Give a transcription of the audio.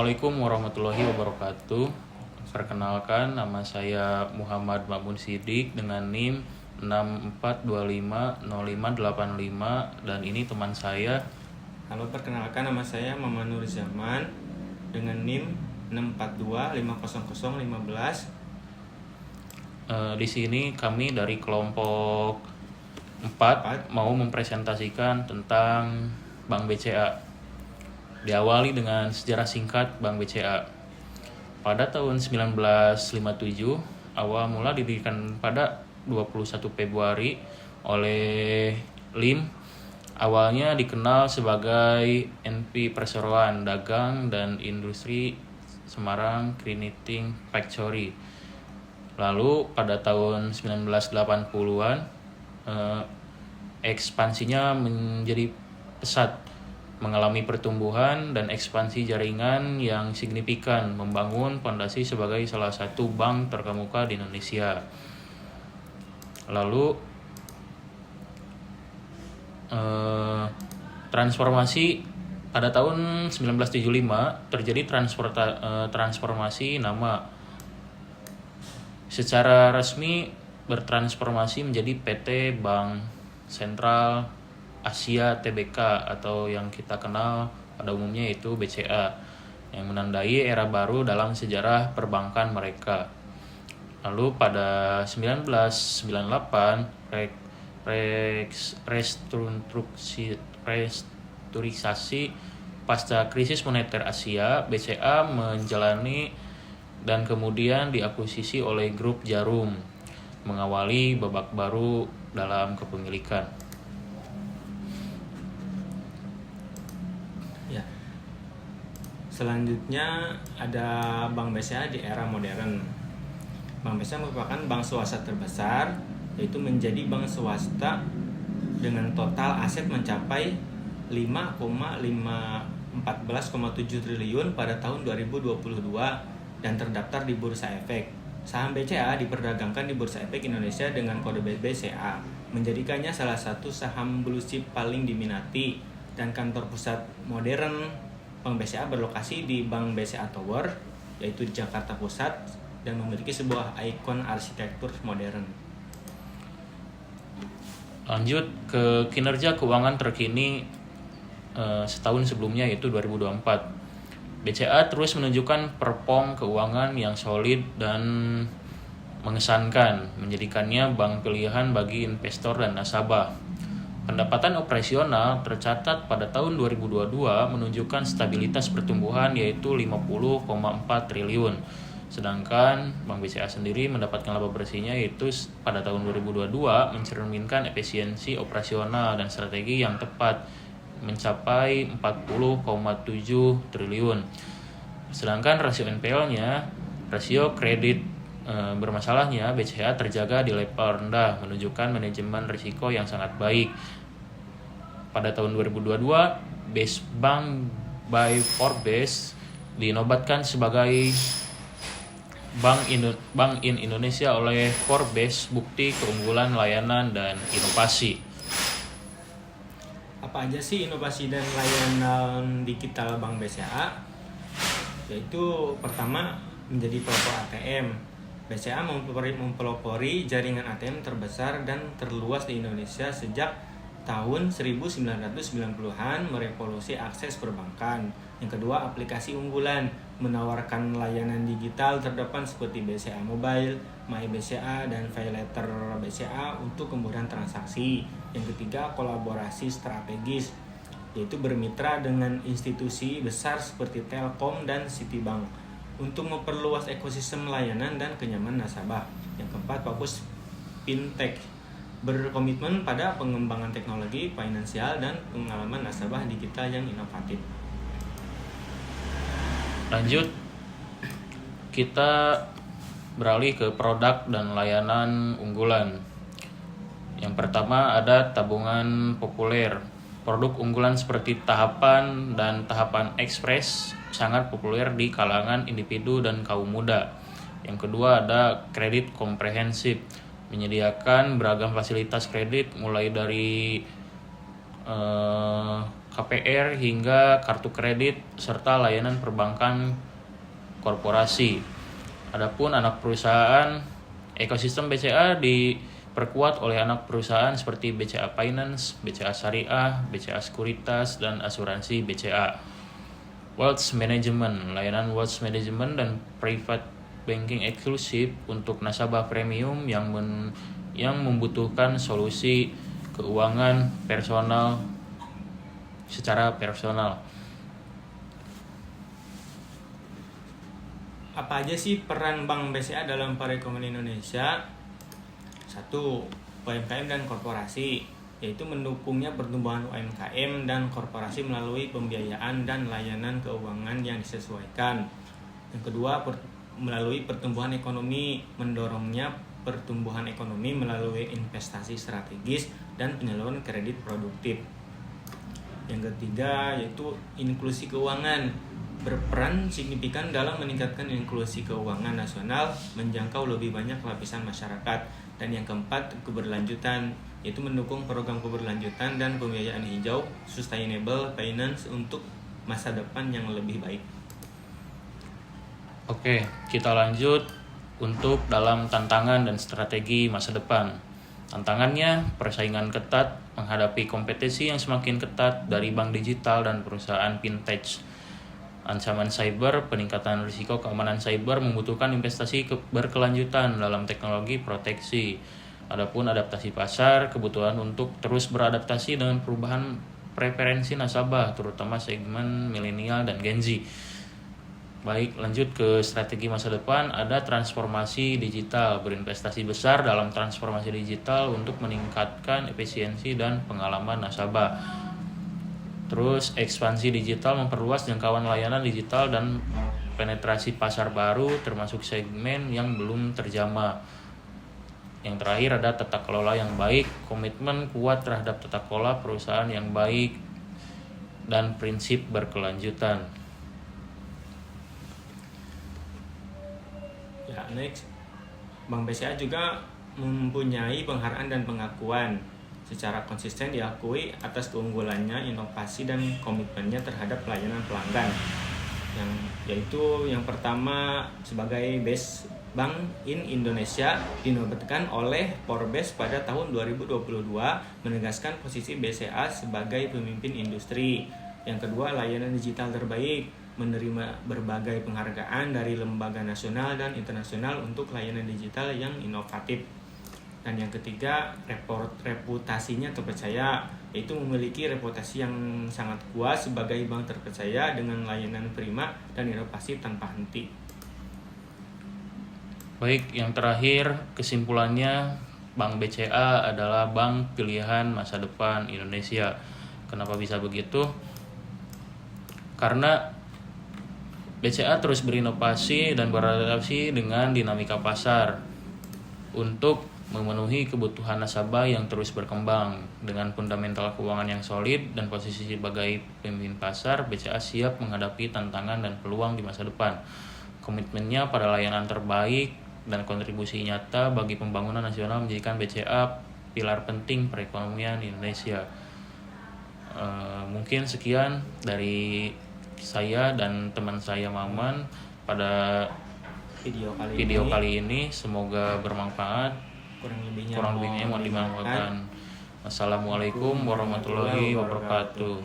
Assalamualaikum warahmatullahi wabarakatuh. Perkenalkan, nama saya Muhammad Mamun Sidik dengan NIM 64250585 dan ini teman saya. Halo, perkenalkan nama saya Maman Nur Zaman dengan NIM 64250015. Di sini kami dari kelompok 4 mau mempresentasikan tentang Bank BCA. Diawali dengan sejarah singkat Bank BCA. Pada tahun 1957, awal mula didirikan pada 21 Februari oleh Lim. Awalnya dikenal sebagai NP Perseroan Dagang dan Industri Semarang Knitting Factory. Lalu pada tahun 1980-an ekspansinya menjadi pesat, mengalami pertumbuhan dan ekspansi jaringan yang signifikan, membangun fondasi sebagai salah satu bank terkemuka di Indonesia. Lalu transformasi pada tahun 1975 terjadi transformasi nama. Secara resmi bertransformasi menjadi PT Bank Sentral Asia Tbk atau yang kita kenal pada umumnya itu BCA, yang menandai era baru dalam sejarah perbankan mereka. Lalu pada 1998 restrukturisasi pasca krisis moneter Asia, BCA menjalani dan kemudian diakuisisi oleh grup Jarum, mengawali babak baru dalam kepemilikan. Selanjutnya ada Bank BCA di era modern. Bank BCA merupakan bank swasta terbesar, yaitu menjadi bank swasta dengan total aset mencapai 5,14,7 triliun pada tahun 2022 dan terdaftar di Bursa Efek. Saham BCA diperdagangkan di Bursa Efek Indonesia dengan kode BCA, menjadikannya salah satu saham blue chip paling diminati, dan kantor pusat modern Bank BCA berlokasi di Bank BCA Tower, yaitu di Jakarta Pusat, dan memiliki sebuah ikon arsitektur modern. Lanjut ke kinerja keuangan terkini setahun sebelumnya, yaitu 2024. BCA terus menunjukkan perform keuangan yang solid dan mengesankan, menjadikannya bank pilihan bagi investor dan nasabah. Pendapatan operasional tercatat pada tahun 2022 menunjukkan stabilitas pertumbuhan, yaitu 50,4 triliun. Sedangkan Bank BCA sendiri mendapatkan laba bersihnya yaitu pada tahun 2022 mencerminkan efisiensi operasional dan strategi yang tepat, mencapai 40,7 triliun. Sedangkan rasio NPL-nya, rasio kredit bermasalahnya BCA terjaga di level rendah, menunjukkan manajemen risiko yang sangat baik. Pada tahun 2022, Best Bank by Forbes dinobatkan sebagai Bank in Indonesia oleh Forbes, bukti keunggulan layanan dan inovasi. Apa aja sih inovasi dan layanan digital Bank BCA? Yaitu pertama, menjadi pelopor ATM. BCA mempelopori jaringan ATM terbesar dan terluas di Indonesia sejak tahun 1990-an, merevolusi akses perbankan. Yang kedua, aplikasi unggulan, menawarkan layanan digital terdepan seperti BCA Mobile, My BCA, dan PayLater BCA untuk kemudahan transaksi. Yang ketiga, kolaborasi strategis, yaitu bermitra dengan institusi besar seperti Telkom dan Citibank untuk memperluas ekosistem layanan dan kenyamanan nasabah. Yang keempat, fokus fintech, berkomitmen pada pengembangan teknologi finansial dan pengalaman nasabah digital yang inovatif. Lanjut, kita beralih ke produk dan layanan unggulan. Yang pertama ada tabungan populer. Produk unggulan seperti tahapan dan tahapan ekspres sangat populer di kalangan individu dan kaum muda. Yang kedua ada kredit komprehensif, menyediakan beragam fasilitas kredit mulai dari KPR hingga kartu kredit serta layanan perbankan korporasi. Adapun anak perusahaan, ekosistem BCA diperkuat oleh anak perusahaan seperti BCA Finance, BCA Syariah, BCA Sekuritas, dan asuransi BCA. Wealth Management, layanan wealth management dan private banking eksklusif untuk nasabah premium yang membutuhkan solusi keuangan secara personal. Apa aja sih peran Bank BCA dalam perekonomian Indonesia? 1. UMKM dan korporasi, yaitu mendukungnya pertumbuhan UMKM dan korporasi melalui pembiayaan dan layanan keuangan yang disesuaikan. Yang kedua, melalui pertumbuhan ekonomi, mendorongnya pertumbuhan ekonomi melalui investasi strategis dan penyaluran kredit produktif. Yang ketiga yaitu inklusi keuangan, berperan signifikan dalam meningkatkan inklusi keuangan nasional menjangkau lebih banyak lapisan masyarakat. Dan yang keempat, keberlanjutan, yaitu mendukung program keberlanjutan dan pembiayaan hijau, sustainable finance untuk masa depan yang lebih baik. Oke, kita lanjut untuk dalam tantangan dan strategi masa depan. Tantangannya, persaingan ketat menghadapi kompetisi yang semakin ketat dari bank digital dan perusahaan fintech. Ancaman cyber, peningkatan risiko keamanan cyber membutuhkan investasi berkelanjutan dalam teknologi proteksi. Adapun adaptasi pasar, kebutuhan untuk terus beradaptasi dengan perubahan preferensi nasabah, terutama segmen milenial dan Gen Z. Baik, lanjut ke strategi masa depan. Ada transformasi digital, berinvestasi besar dalam transformasi digital untuk meningkatkan efisiensi dan pengalaman nasabah. Terus ekspansi digital, memperluas jangkauan layanan digital dan penetrasi pasar baru termasuk segmen yang belum terjamah. Yang terakhir ada tata kelola yang baik, komitmen kuat terhadap tata kelola perusahaan yang baik dan prinsip berkelanjutan. Ya, next. Bank BCA juga mempunyai penghargaan dan pengakuan secara konsisten diakui atas keunggulannya, inovasi dan komitmennya terhadap pelayanan pelanggan. Yaitu yang pertama sebagai Best Bank in Indonesia dinobatkan oleh Forbes pada tahun 2022 menegaskan posisi BCA sebagai pemimpin industri. Yang kedua, layanan digital terbaik, menerima berbagai penghargaan dari lembaga nasional dan internasional untuk layanan digital yang inovatif. Dan yang ketiga, reputasinya terpercaya, yaitu memiliki reputasi yang sangat kuat sebagai bank terpercaya dengan layanan prima dan inovasi tanpa henti. Baik, yang terakhir kesimpulannya, Bank BCA adalah bank pilihan masa depan Indonesia. Kenapa bisa begitu? Karena BCA terus berinovasi dan beradaptasi dengan dinamika pasar untuk memenuhi kebutuhan nasabah yang terus berkembang. Dengan fundamental keuangan yang solid dan posisi sebagai pemimpin pasar, BCA siap menghadapi tantangan dan peluang di masa depan. Komitmennya pada layanan terbaik dan kontribusi nyata bagi pembangunan nasional menjadikan BCA pilar penting perekonomian Indonesia. Mungkin sekian dari saya dan teman saya Maman pada video kali ini. Semoga bermanfaat. Kurang lebihnya mohon dimaafkan. Assalamualaikum warahmatullahi wabarakatuh.